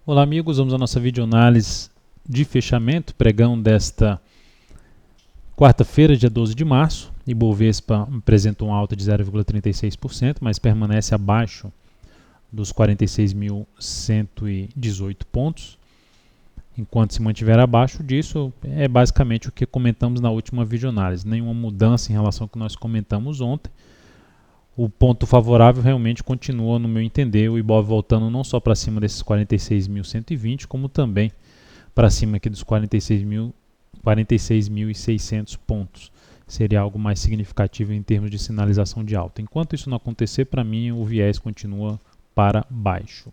Olá amigos, vamos à nossa videoanálise de fechamento, pregão desta quarta-feira, dia 12 de março. Ibovespa apresentou uma alta de 0,36%, mas permanece abaixo dos 46.118 pontos. Enquanto se mantiver abaixo disso, é basicamente o que comentamos na última videoanálise. Nenhuma mudança em relação ao que nós comentamos ontem. O ponto favorável realmente continua, no meu entender, o Ibov voltando não só para cima desses 46.120, como também para cima aqui dos 46.600 pontos. Seria algo mais significativo em termos de sinalização de alta. Enquanto isso não acontecer, para mim o viés continua para baixo.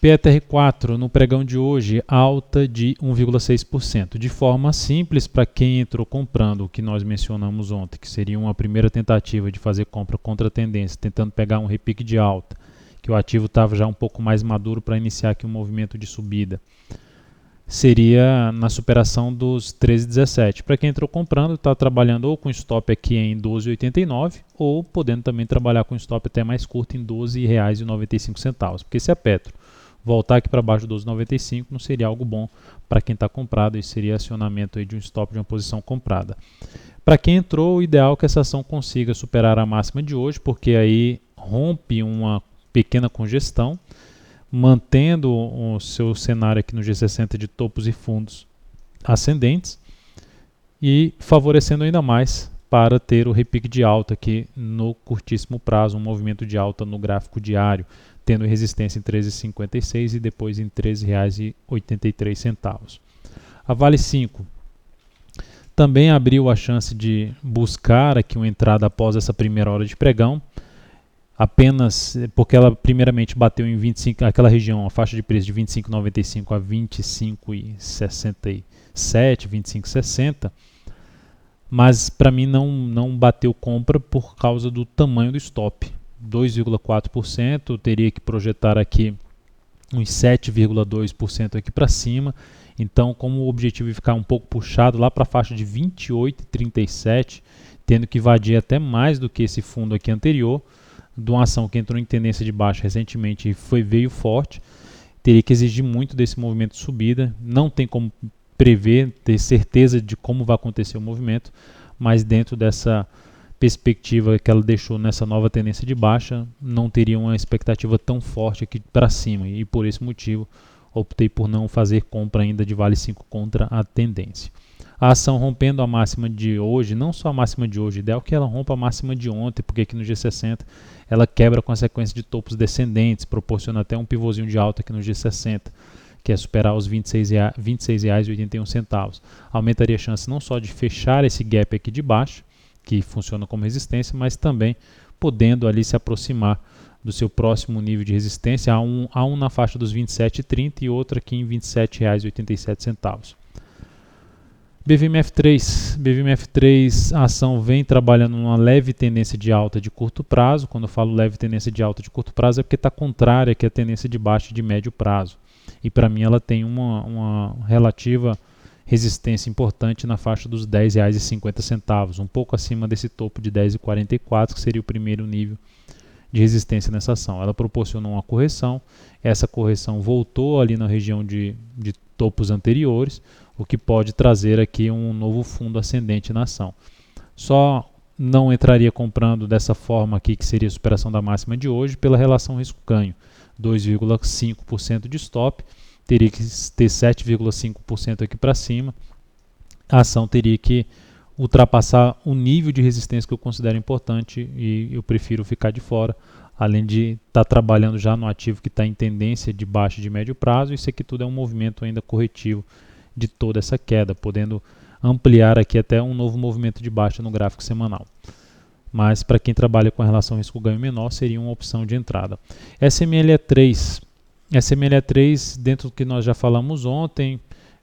PETR4 no pregão de hoje, alta de 1,6%. De forma simples, para quem entrou comprando o que nós mencionamos ontem, que seria uma primeira tentativa de fazer compra contra a tendência, tentando pegar um repique de alta, que o ativo estava já um pouco mais maduro para iniciar aqui um movimento de subida, seria na superação dos 13,17. Para quem entrou comprando, está trabalhando ou com stop aqui em 12,89 ou podendo também trabalhar com stop até mais curto em R$ 12,95, porque se a Petro voltar aqui para baixo do 12,95 não seria algo bom para quem está comprado, e seria acionamento aí de um stop de uma posição comprada. Para quem entrou, o ideal é que essa ação consiga superar a máxima de hoje, porque aí rompe uma pequena congestão, mantendo o seu cenário aqui no G60 de topos e fundos ascendentes e favorecendo ainda mais para ter o repique de alta aqui no curtíssimo prazo, um movimento de alta no gráfico diário, tendo resistência em 13,56 e depois em R$ 13,83. A Vale 5 também abriu a chance de buscar aqui uma entrada após essa primeira hora de pregão, apenas porque ela primeiramente bateu em 25, aquela região, a faixa de preço de 25,95 a 25,67, 25,60, mas para mim não bateu compra por causa do tamanho do stop. 2,4%, teria que projetar aqui uns 7,2% aqui para cima. Então, como o objetivo é ficar um pouco puxado lá para a faixa de 28,37, tendo que invadir até mais do que esse fundo aqui anterior, de uma ação que entrou em tendência de baixa recentemente e veio forte, teria que exigir muito desse movimento de subida. Não tem como prever, ter certeza de como vai acontecer o movimento, mas dentro dessa perspectiva que ela deixou nessa nova tendência de baixa, não teria uma expectativa tão forte aqui para cima, e por esse motivo optei por não fazer compra ainda de Vale 5 contra a tendência. A ação rompendo a máxima de hoje, não só a máxima de hoje, o ideal é que ela rompa a máxima de ontem, porque aqui no G60 ela quebra com a sequência de topos descendentes, proporciona até um pivôzinho de alta aqui no G60, que é superar os R$ 26,81. Aumentaria a chance não só de fechar esse gap aqui de baixo, que funciona como resistência, mas também podendo ali se aproximar do seu próximo nível de resistência, há um na faixa dos R$ 27,30 e outro aqui em R$ 27,87. BVMF3, a ação vem trabalhando numa leve tendência de alta de curto prazo. Quando eu falo leve tendência de alta de curto prazo é porque está contrária aqui a tendência de baixa de médio prazo. E para mim ela tem uma relativa resistência importante na faixa dos R$ 10,50, um pouco acima desse topo de 10,44, que seria o primeiro nível de resistência nessa ação. Ela proporcionou uma correção, essa correção voltou ali na região de topos anteriores, o que pode trazer aqui um novo fundo ascendente na ação. Só não entraria comprando dessa forma aqui, que seria a superação da máxima de hoje, pela relação risco-ganho, 2,5% de stop, teria que ter 7,5% aqui para cima, a ação teria que ultrapassar o nível de resistência que eu considero importante e eu prefiro ficar de fora, além de estar trabalhando já no ativo que está em tendência de baixa de médio prazo. Isso aqui tudo é um movimento ainda corretivo de toda essa queda, podendo ampliar aqui até um novo movimento de baixa no gráfico semanal. Mas para quem trabalha com a relação risco-ganho menor, seria uma opção de entrada. SMLE3, dentro do que nós já falamos ontem,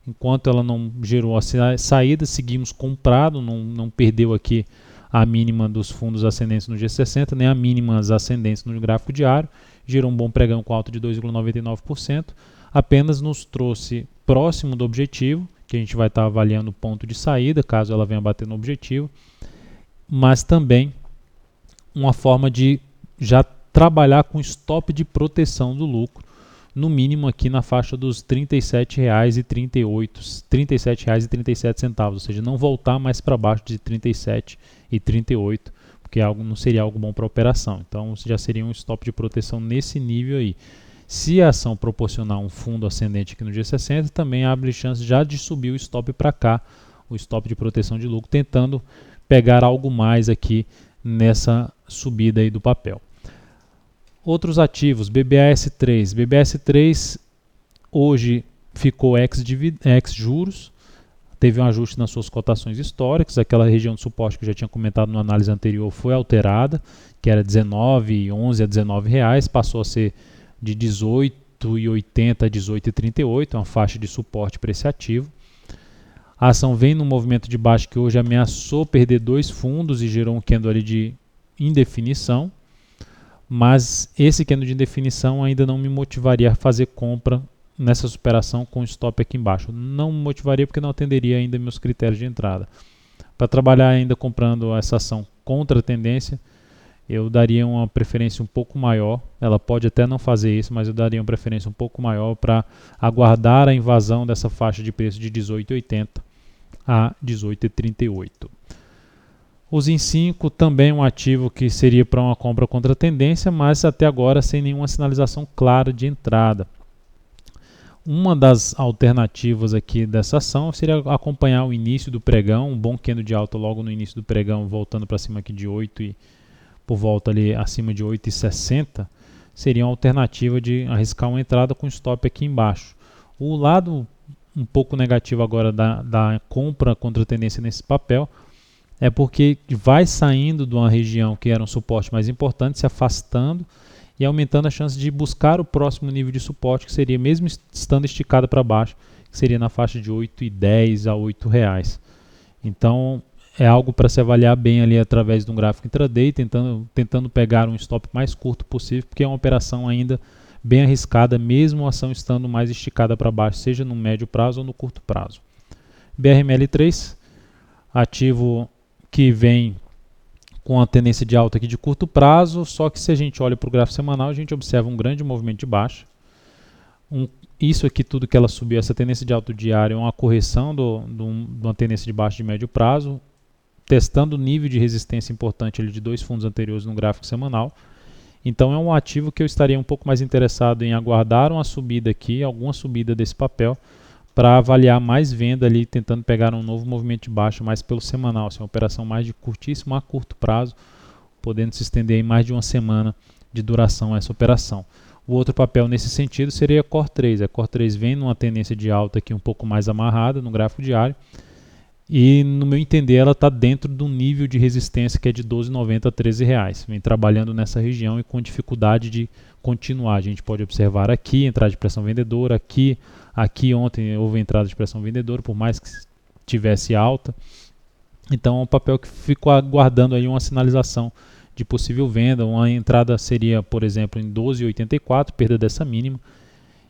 enquanto ela não gerou a saída, seguimos comprado, não perdeu aqui a mínima dos fundos ascendentes no G60, nem a mínima ascendentes no gráfico diário, gerou um bom pregão com alta de 2,99%, apenas nos trouxe próximo do objetivo, que a gente vai estar avaliando o ponto de saída, caso ela venha bater no objetivo, mas também uma forma de já trabalhar com stop de proteção do lucro, no mínimo aqui na faixa dos R$ 37,37, ou seja, não voltar mais para baixo de 37,38, porque não seria algo bom para a operação. Então já seria um stop de proteção nesse nível aí. Se a ação proporcionar um fundo ascendente aqui no G60, também abre chance já de subir o stop para cá, o stop de proteção de lucro, tentando pegar algo mais aqui nessa subida aí do papel. Outros ativos, BBAS3. BBAS3 hoje ficou ex-juros, teve um ajuste nas suas cotações históricas, aquela região de suporte que eu já tinha comentado na análise anterior foi alterada, que era 11 a 19 reais, passou a ser de 18,80 a 18,38, uma faixa de suporte para esse ativo. A ação vem num movimento de baixa que hoje ameaçou perder 2 fundos e gerou um candle ali de indefinição, mas esse candle de indefinição ainda não me motivaria a fazer compra nessa superação com stop aqui embaixo. Não me motivaria porque não atenderia ainda meus critérios de entrada. Para trabalhar ainda comprando essa ação contra a tendência, eu daria uma preferência um pouco maior. Ela pode até não fazer isso, mas eu daria uma preferência um pouco maior para aguardar a invasão dessa faixa de preço de 18,80 a 18,38. Os IN 5 também um ativo que seria para uma compra contra a tendência, mas até agora sem nenhuma sinalização clara de entrada. Uma das alternativas aqui dessa ação seria acompanhar o início do pregão, um bom candle de alta logo no início do pregão, voltando para cima aqui de 8 e por volta ali acima de 8,60, seria uma alternativa de arriscar uma entrada com stop aqui embaixo. O lado um pouco negativo agora da compra contra a tendência nesse papel é porque vai saindo de uma região que era um suporte mais importante, se afastando e aumentando a chance de buscar o próximo nível de suporte, que seria mesmo estando esticado para baixo, que seria na faixa de 8,10 a R$ 8,00. Então é algo para se avaliar bem ali através de um gráfico intraday, tentando pegar um stop mais curto possível, porque é uma operação ainda bem arriscada, mesmo a ação estando mais esticada para baixo, seja no médio prazo ou no curto prazo. BRML3, ativo que vem com a tendência de alta aqui de curto prazo, só que se a gente olha para o gráfico semanal, a gente observa um grande movimento de baixa. Isso aqui tudo que ela subiu, essa tendência de alta diária, é uma correção de uma tendência de baixa de médio prazo, testando o nível de resistência importante ali de 2 fundos anteriores no gráfico semanal. Então é um ativo que eu estaria um pouco mais interessado em aguardar uma subida aqui, alguma subida desse papel, para avaliar mais venda ali, tentando pegar um novo movimento de baixa mais pelo semanal, assim, uma operação mais de curtíssimo a curto prazo, podendo se estender em mais de uma semana de duração essa operação. O outro papel nesse sentido seria a Core 3. A Core 3 vem numa tendência de alta aqui um pouco mais amarrada no gráfico diário, e no meu entender ela está dentro do nível de resistência que é de R$ 12,90 a R$ 13,00. Vem trabalhando nessa região e com dificuldade de continuar. A gente pode observar aqui entrada de pressão vendedora, aqui ontem houve entrada de pressão vendedora, por mais que tivesse alta. Então é um papel que ficou aguardando aí uma sinalização de possível venda. Uma entrada seria, por exemplo, em 12,84, perda dessa mínima,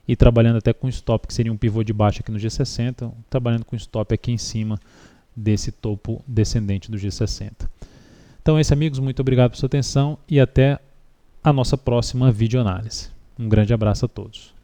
e trabalhando até com stop, que seria um pivô de baixa aqui no G60, trabalhando com stop aqui em cima desse topo descendente do G60. Então é isso, amigos, muito obrigado pela sua atenção e até a nossa próxima videoanálise. Um grande abraço a todos.